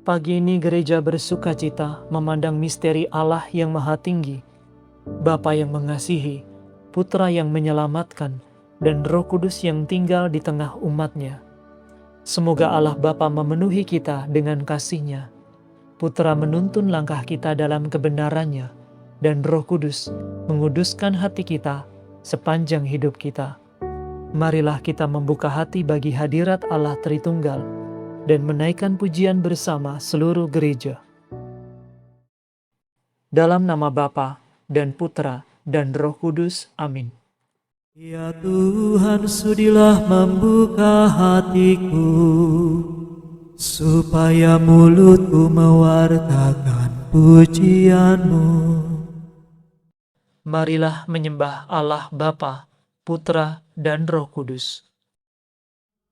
Pagi ini gereja bersukacita memandang misteri Allah yang Maha Tinggi, Bapa yang mengasihi, Putra yang menyelamatkan, dan Roh Kudus yang tinggal di tengah umat-Nya. Semoga Allah Bapa memenuhi kita dengan kasih-Nya, Putra menuntun langkah kita dalam kebenaran-Nya, dan Roh Kudus menguduskan hati kita sepanjang hidup kita. Marilah kita membuka hati bagi hadirat Allah Tritunggal dan menaikkan pujian bersama seluruh gereja. Dalam nama Bapa dan Putra dan Roh Kudus. Amin. Ya Tuhan, sudilah membuka hatiku, supaya mulutku mewartakan pujian-Mu. Marilah menyembah Allah Bapa, Putra, dan Roh Kudus.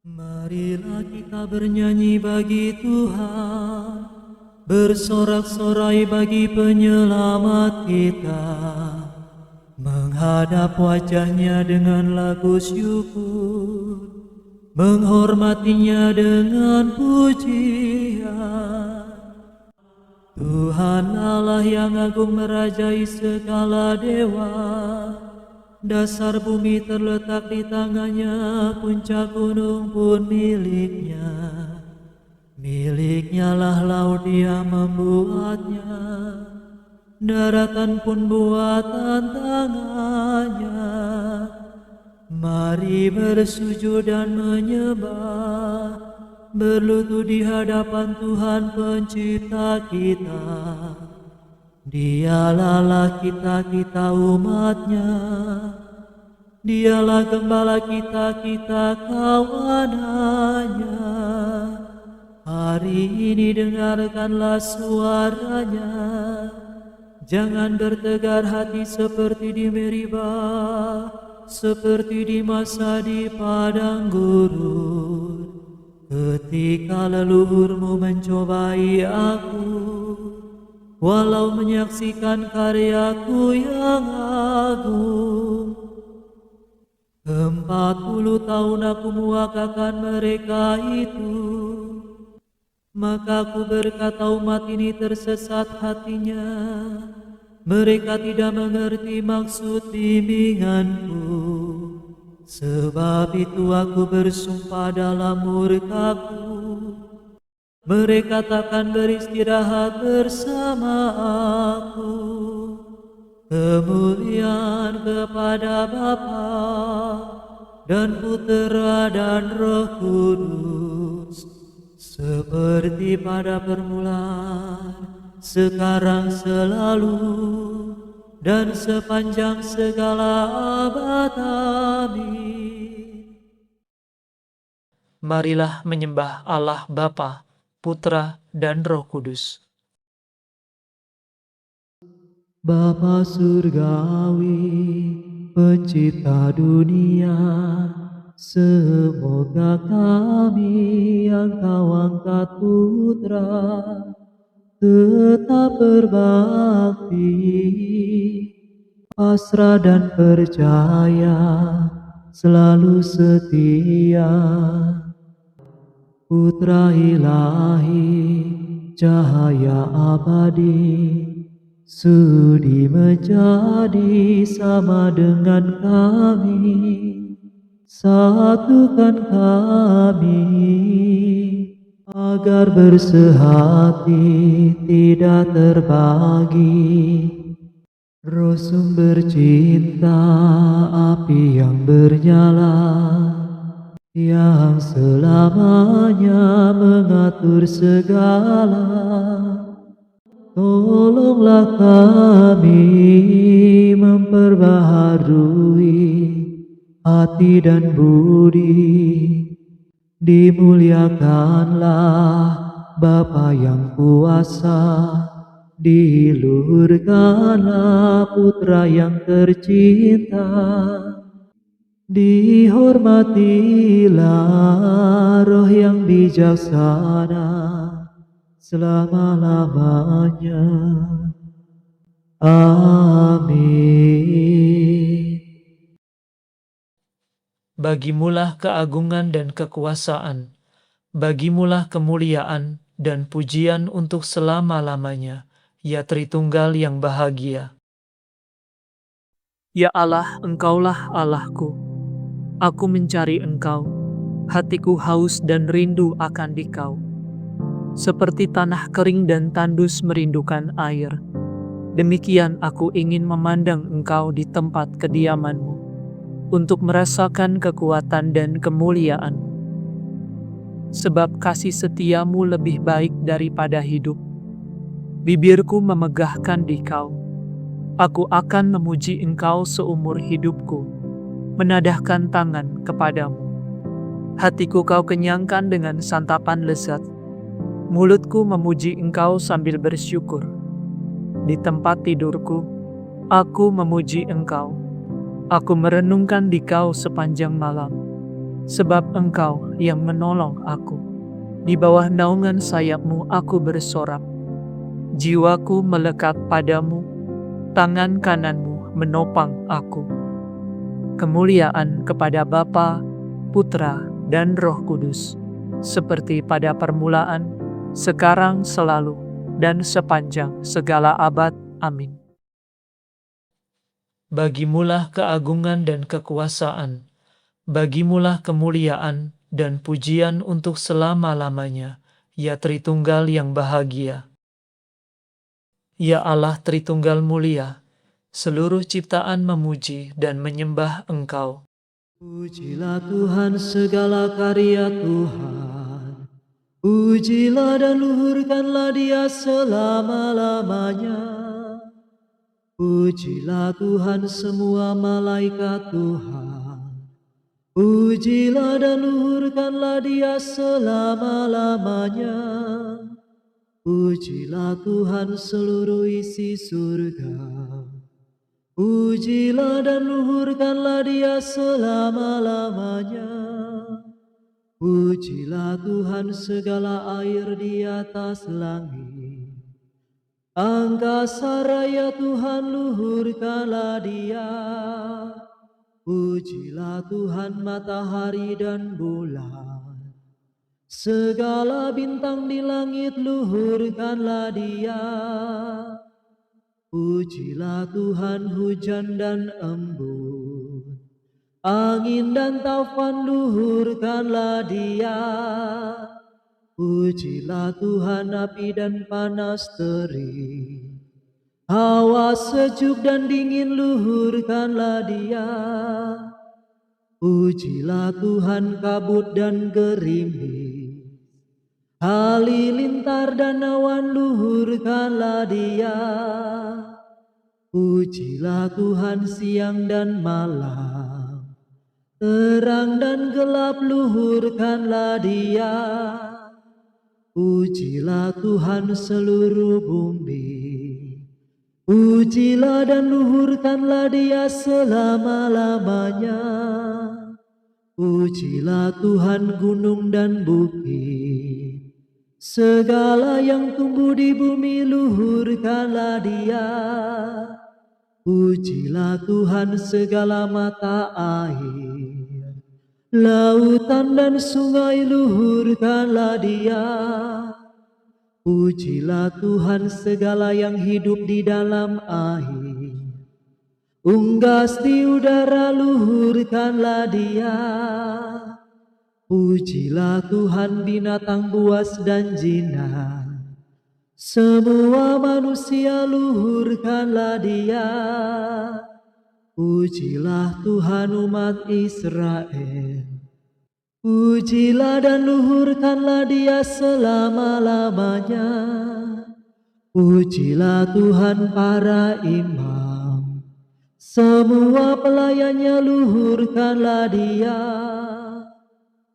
Marilah kita bernyanyi bagi Tuhan, bersorak-sorai bagi penyelamat kita, menghadap wajah-Nya dengan lagu syukur, menghormatinya dengan pujian. Tuhan Allah yang agung merajai segala dewa, dasar bumi terletak di tangan-Nya, puncak gunung pun milik-Nya. Milik-Nya lah laut, Dia membuatnya, daratan pun buatan tangan-Nya. Mari bersujud dan menyembah, berlutut di hadapan Tuhan Pencipta kita. Dialah Allah kita umat-Nya, Dialah gembala kita kawanan-Nya. Hari ini dengarkanlah suara-Nya, jangan bertegar hati seperti di Meribah, seperti di masa di padang gurun, ketika leluhurmu mencobai aku. Walau menyaksikan karyaku yang agung, 40 tahun aku muakakan mereka itu. Maka aku berkata, umat ini tersesat hatinya, mereka tidak mengerti maksud bimbinganku. Sebab itu aku bersumpah dalam murkaku, mereka takkan beristirahat bersama aku. Kemuliaan kepada Bapa dan Putera dan Roh Kudus, seperti pada permulaan, sekarang, selalu, dan sepanjang segala abad. Amin. Marilah menyembah Allah Bapa, Putra, dan Roh Kudus. Bapa surgawi, pencipta dunia, semoga kami yang Kau angkat putra, tetap berbakti, pasrah dan percaya, selalu setia. Putra ilahi, cahaya abadi, sudi menjadi sama dengan kami. Satukan kami, agar bersehati tidak terbagi. Roh sumber cinta, api yang bernyala, yang selamanya mengatur segala. Tolonglah kami memperbaharui hati dan budi. Dimuliakanlah Bapa yang kuasa, diluhurkanlah Putra yang tercinta. Dihormatilah Roh yang bijaksana selama-lamanya. Amin. Bagimulah keagungan dan kekuasaan, bagimulah kemuliaan dan pujian untuk selama-lamanya, ya Tritunggal yang bahagia. Ya Allah, Engkaulah Allahku. Aku mencari Engkau. Hatiku haus dan rindu akan Dikau. Seperti tanah kering dan tandus merindukan air. Demikian aku ingin memandang Engkau di tempat kediaman-Mu, untuk merasakan kekuatan dan kemuliaan-Mu. Sebab kasih setia-Mu lebih baik daripada hidup. Bibirku memegahkan Dikau. Aku akan memuji Engkau seumur hidupku, menadahkan tangan kepadamu. Hatiku Kau kenyangkan dengan santapan lezat. Mulutku memuji Engkau sambil bersyukur. Di tempat tidurku, aku memuji Engkau. Aku merenungkan Dikau sepanjang malam, sebab Engkau yang menolong aku. Di bawah naungan sayap-Mu aku bersorak. Jiwaku melekat padamu, tangan kanan-Mu menopang aku. Kemuliaan kepada Bapa, Putra, dan Roh Kudus, seperti pada permulaan, sekarang, selalu, dan sepanjang segala abad. Amin. Bagimulah keagungan dan kekuasaan, bagimulah kemuliaan dan pujian untuk selama-lamanya, ya Tritunggal yang bahagia. Ya Allah Tritunggal mulia, seluruh ciptaan memuji dan menyembah Engkau. Pujilah Tuhan segala karya Tuhan. Pujilah dan luhurkanlah Dia selama-lamanya. Pujilah Tuhan semua malaikat Tuhan. Pujilah dan luhurkanlah Dia selama-lamanya. Pujilah Tuhan seluruh isi surga. Pujilah dan luhurkanlah Dia selama-lamanya. Pujilah Tuhan segala air di atas langit. Angkasa raya Tuhan luhurkanlah Dia. Pujilah Tuhan matahari dan bulan. Segala bintang di langit luhurkanlah Dia. Pujilah Tuhan hujan dan embun, angin dan taufan luhurkanlah Dia. Pujilah Tuhan api dan panas terik, hawa sejuk dan dingin luhurkanlah Dia. Pujilah Tuhan kabut dan gerimis, halilintar dan awan luhurkanlah Dia. Pujilah Tuhan siang dan malam, terang dan gelap luhurkanlah Dia. Pujilah Tuhan seluruh bumi, pujilah dan luhurkanlah Dia selama-lamanya. Pujilah Tuhan gunung dan bukit, segala yang tumbuh di bumi luhurkanlah Dia. Pujilah Tuhan segala mata air, lautan dan sungai luhurkanlah Dia. Pujilah Tuhan segala yang hidup di dalam air, unggas di udara luhurkanlah Dia. Pujilah Tuhan binatang buas dan jinak, semua manusia luhurkanlah Dia. Pujilah Tuhan umat Israel, pujilah dan luhurkanlah Dia selama-lamanya. Pujilah Tuhan para imam, semua pelayannya luhurkanlah Dia.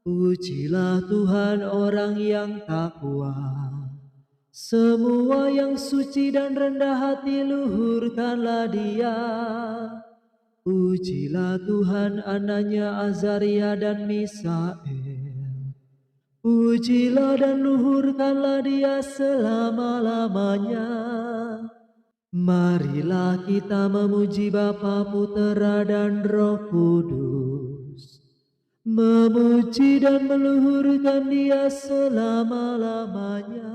Pujilah Tuhan orang yang takwa, semua yang suci dan rendah hati luhurkanlah Dia. Pujilah Tuhan anaknya Azaria dan Misael, pujilah dan luhurkanlah Dia selama-lamanya. Marilah kita memuji Bapa, Putera dan Roh Kudus. memuji dan meluhurkan Dia selama-lamanya.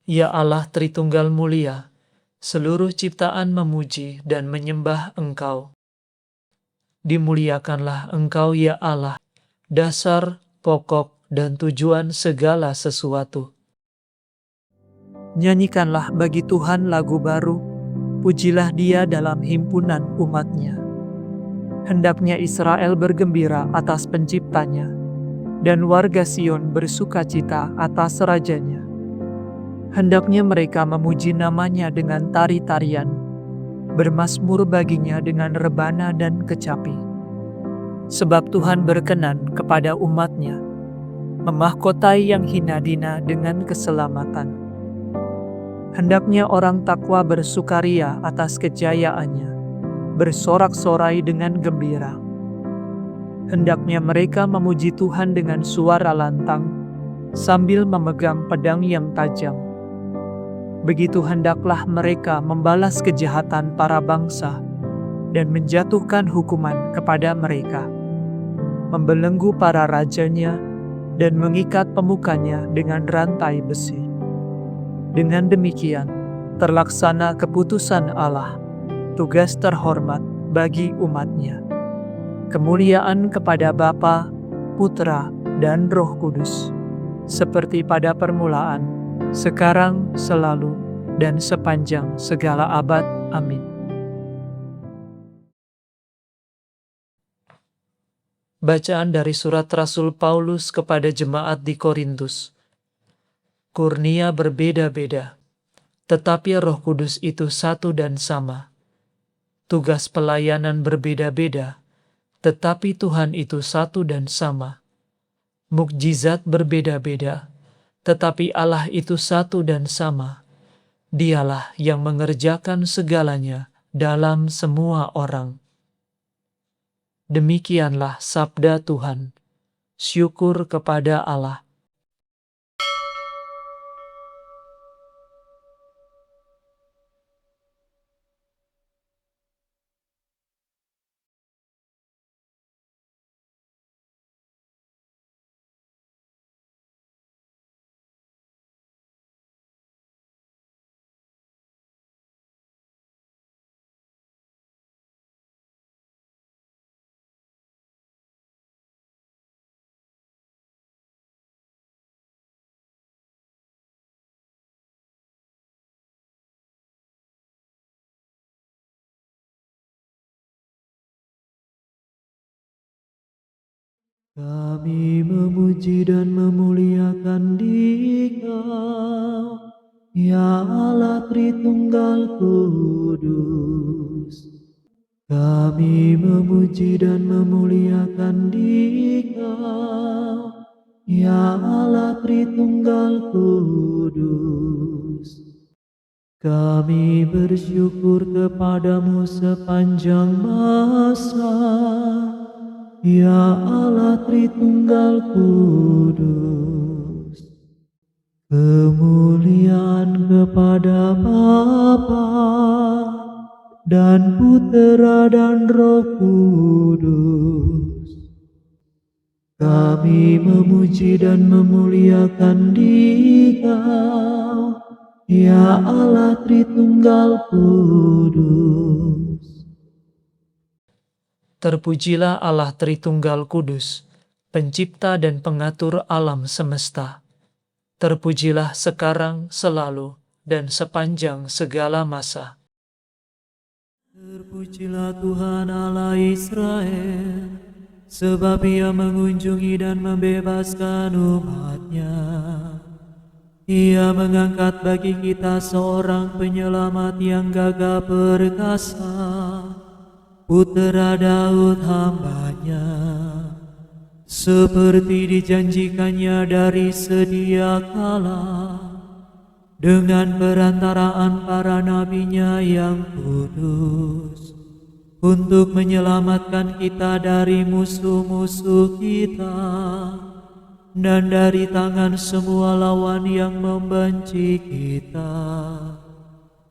Ya Allah Tritunggal mulia, seluruh ciptaan memuji dan menyembah Engkau. Dimuliakanlah Engkau ya Allah, dasar, pokok, dan tujuan segala sesuatu. Nyanyikanlah bagi Tuhan lagu baru, pujilah Dia dalam himpunan umat-Nya. Hendaknya Israel bergembira atas penciptanya, dan warga Sion bersukacita atas rajanya. Hendaknya mereka memuji namanya dengan tari-tarian, bermazmur baginya dengan rebana dan kecapi. Sebab Tuhan berkenan kepada umat-Nya, memahkotai yang hina dina dengan keselamatan. Hendaknya orang takwa bersukaria atas kejayaannya, bersorak-sorai dengan gembira. Hendaknya mereka memuji Tuhan dengan suara lantang, sambil memegang pedang yang tajam. Begitu hendaklah mereka membalas kejahatan para bangsa, dan menjatuhkan hukuman kepada mereka, membelenggu para rajanya, dan mengikat pemukanya dengan rantai besi. Dengan demikian, terlaksana keputusan Allah, tugas terhormat bagi umat-Nya. Kemuliaan kepada Bapa, Putra, dan Roh Kudus, seperti pada permulaan, sekarang, selalu, dan sepanjang segala abad. Amin. Bacaan dari surat Rasul Paulus kepada jemaat di Korintus. Kurnia berbeda-beda, tetapi Roh Kudus itu satu dan sama. Tugas pelayanan berbeda-beda, tetapi Tuhan itu satu dan sama. Mukjizat berbeda-beda, tetapi Allah itu satu dan sama. Dialah yang mengerjakan segalanya dalam semua orang. Demikianlah sabda Tuhan. Syukur kepada Allah. Kami memuji dan memuliakan Dikau, ya Allah Tritunggal Kudus. Kami memuji dan memuliakan Dikau, ya Allah Tritunggal Kudus. Kami bersyukur kepadamu sepanjang masa, ya Allah Tritunggal Kudus. Kemuliaan kepada Bapa dan Putera dan Roh Kudus. Kami memuji dan memuliakan Dikau, ya Allah Tritunggal Kudus. Terpujilah Allah Tritunggal Kudus, pencipta dan pengatur alam semesta. Terpujilah sekarang, selalu, dan sepanjang segala masa. Terpujilah Tuhan Allah Israel, sebab Ia mengunjungi dan membebaskan umat-Nya. Ia mengangkat bagi kita seorang penyelamat yang gagah perkasa, Putera Daud hamba-Nya, seperti dijanjikannya dari sedia kala, dengan perantaraan para nabi-Nya yang kudus, untuk menyelamatkan kita dari musuh-musuh kita, dan dari tangan semua lawan yang membenci kita,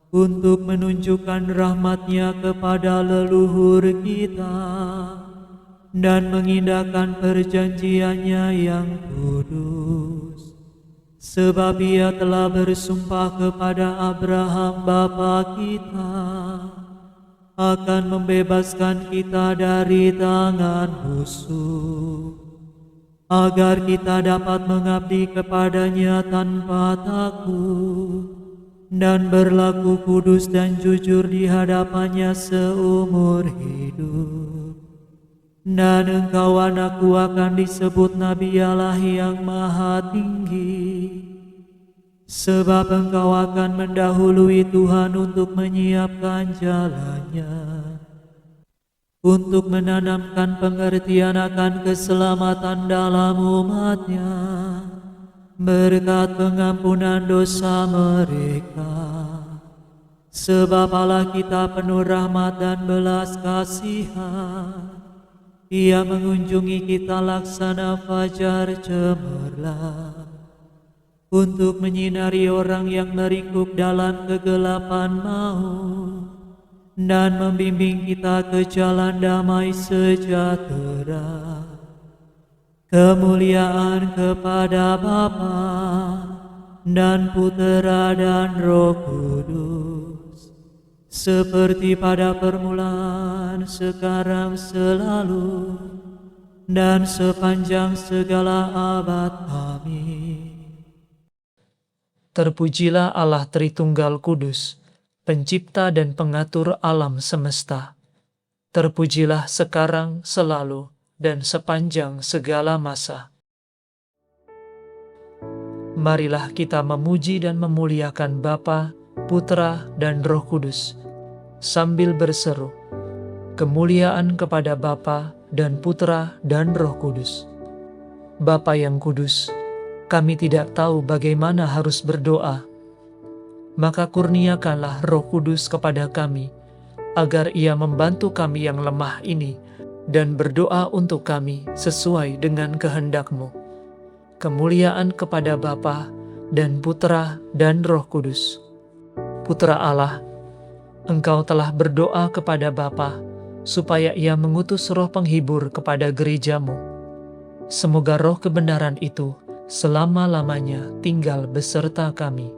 untuk menunjukkan rahmat-Nya kepada leluhur kita, dan mengindahkan perjanjiannya yang kudus. Sebab ia telah bersumpah kepada Abraham bapa kita akan membebaskan kita dari tangan musuh, agar kita dapat mengabdi kepadanya tanpa takut dan berlaku kudus dan jujur di hadapannya seumur hidup. Dan engkau anakku akan disebut Nabi Allah yang Maha Tinggi, sebab engkau akan mendahului Tuhan untuk menyiapkan jalannya, untuk menanamkan pengertian akan keselamatan dalam umatnya, berkat pengampunan dosa mereka. Sebab Allah kita penuh rahmat dan belas kasihan, Ia mengunjungi kita laksana fajar cemerlang, untuk menyinari orang yang meringkuk dalam kegelapan maut, dan membimbing kita ke jalan damai sejahtera. Kemuliaan kepada Bapa dan Putera dan Roh Kudus, seperti pada permulaan, sekarang, selalu, dan sepanjang segala abad. Amin. Terpujilah Allah Tritunggal Kudus, pencipta dan pengatur alam semesta. Terpujilah sekarang, selalu, dan sepanjang segala masa. Marilah kita memuji dan memuliakan Bapa, Putra, dan Roh Kudus, sambil berseru, kemuliaan kepada Bapa dan Putra dan Roh Kudus. Bapa yang kudus, kami tidak tahu bagaimana harus berdoa. Maka kurniakanlah Roh Kudus kepada kami, agar Ia membantu kami yang lemah ini, dan berdoa untuk kami sesuai dengan kehendak-Mu. Kemuliaan kepada Bapa dan Putra dan Roh Kudus. Putra Allah, Engkau telah berdoa kepada Bapa, supaya Ia mengutus Roh Penghibur kepada gereja-Mu. Semoga roh kebenaran itu selama-lamanya tinggal beserta kami.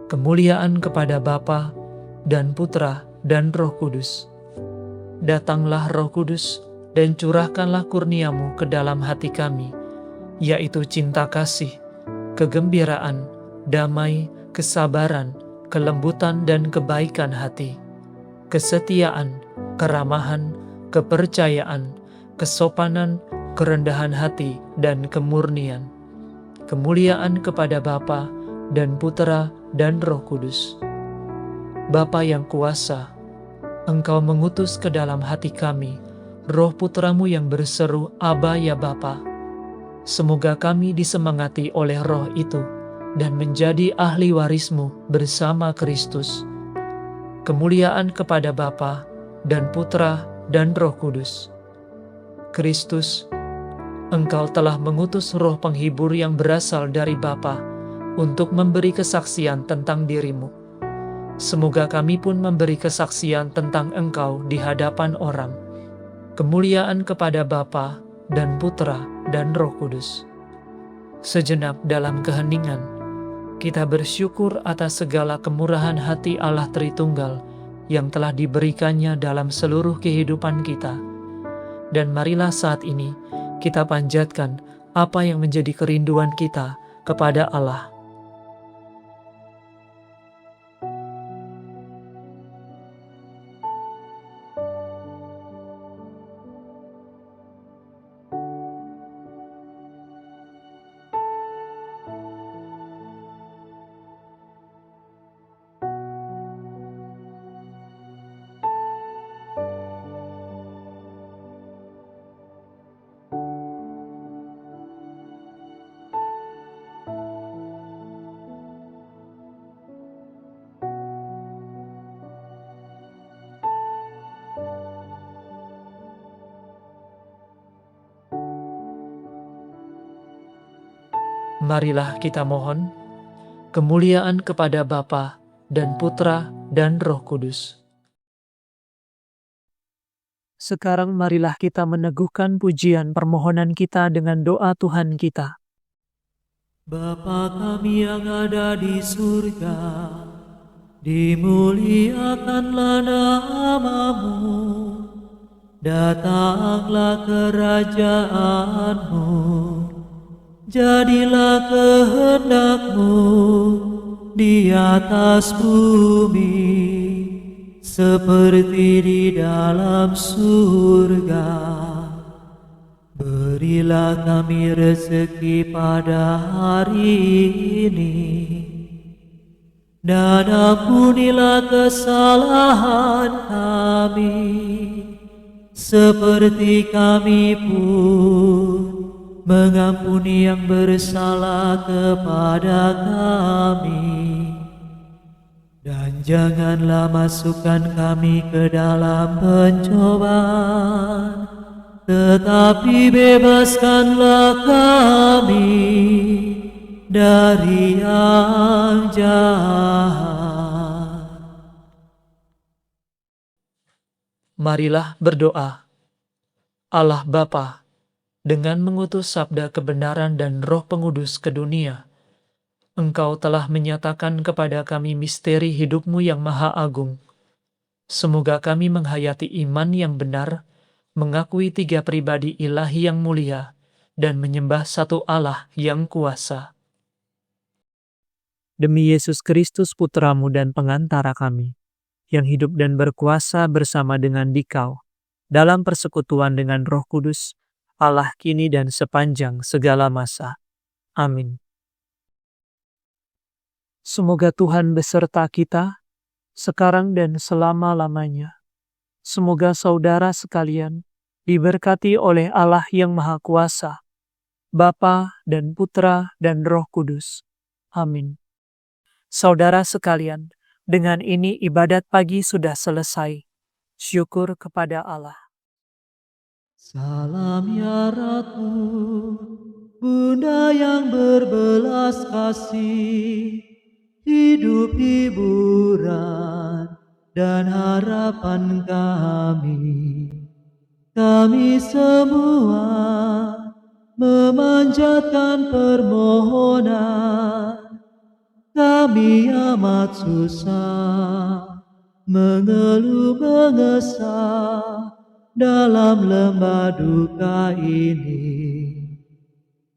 Kemuliaan kepada Bapa dan Putra dan Roh Kudus. Datanglah Roh Kudus dan curahkanlah kurnia-Mu ke dalam hati kami, yaitu cinta kasih, kegembiraan, damai, kesabaran, kelembutan dan kebaikan hati, kesetiaan, keramahan, kepercayaan, kesopanan, kerendahan hati, dan kemurnian. Kemuliaan kepada Bapa dan Putera dan Roh Kudus. Bapa yang kuasa, Engkau mengutus ke dalam hati kami Roh Putramu yang berseru, Aba ya Bapa. Semoga kami disemangati oleh Roh itu dan menjadi ahli waris-Mu bersama Kristus. Kemuliaan kepada Bapa dan Putra dan Roh Kudus. Kristus, Engkau telah mengutus Roh Penghibur yang berasal dari Bapa untuk memberi kesaksian tentang diri-Mu. Semoga kami pun memberi kesaksian tentang Engkau di hadapan orang. Kemuliaan kepada Bapa dan Putra dan Roh Kudus. Sejenak dalam keheningan, kita bersyukur atas segala kemurahan hati Allah Tritunggal yang telah diberikannya dalam seluruh kehidupan kita. Dan marilah saat ini kita panjatkan apa yang menjadi kerinduan kita kepada Allah. Marilah kita mohon kemuliaan kepada Bapa dan Putra dan Roh Kudus. Sekarang marilah kita meneguhkan pujian permohonan kita dengan doa Tuhan kita. Bapa kami yang ada di surga, dimuliakanlah nama-Mu, datanglah kerajaan-Mu, jadilah kehendak-Mu di atas bumi, seperti di dalam surga. Berilah kami rezeki pada hari ini, dan ampunilah kesalahan kami, seperti kami pun mengampuni yang bersalah kepada kami. Dan janganlah masukkan kami ke dalam pencobaan, tetapi bebaskanlah kami dari yang jahat. Marilah berdoa. Allah Bapa, dengan mengutus sabda kebenaran dan Roh Pengudus ke dunia, Engkau telah menyatakan kepada kami misteri hidup-Mu yang maha agung. Semoga kami menghayati iman yang benar, mengakui 3 pribadi ilahi yang mulia, dan menyembah satu Allah yang kuasa. Demi Yesus Kristus Putra-Mu dan pengantara kami, yang hidup dan berkuasa bersama dengan Dikau, dalam persekutuan dengan Roh Kudus, Allah kini dan sepanjang segala masa. Amin. Semoga Tuhan beserta kita, sekarang dan selama-lamanya. Semoga saudara sekalian diberkati oleh Allah yang Maha Kuasa, Bapa dan Putra dan Roh Kudus. Amin. Saudara sekalian, dengan ini ibadat pagi sudah selesai. Syukur kepada Allah. Salam ya Ratu, Bunda yang berbelas kasih, hidup hiburan dan harapan kami. Kami semua memanjatkan permohonan. Kami amat susah, mengeluh mengesah dalam lembah duka ini.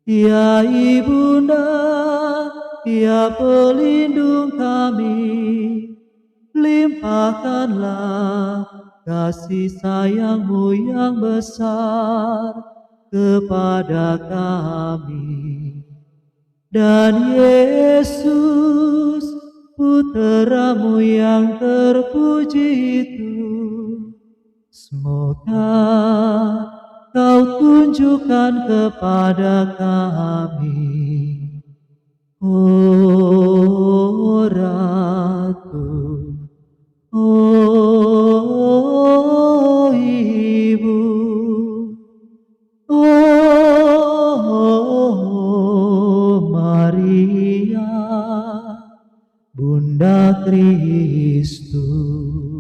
Ya Ibunda, ya pelindung kami, limpahkanlah kasih sayang-Mu yang besar kepada kami. Dan Yesus, Putra-Mu yang terpuji itu, semoga Kau tunjukkan kepada kami. Oh Ratu, oh Ibu, oh Maria, Bunda Kristus.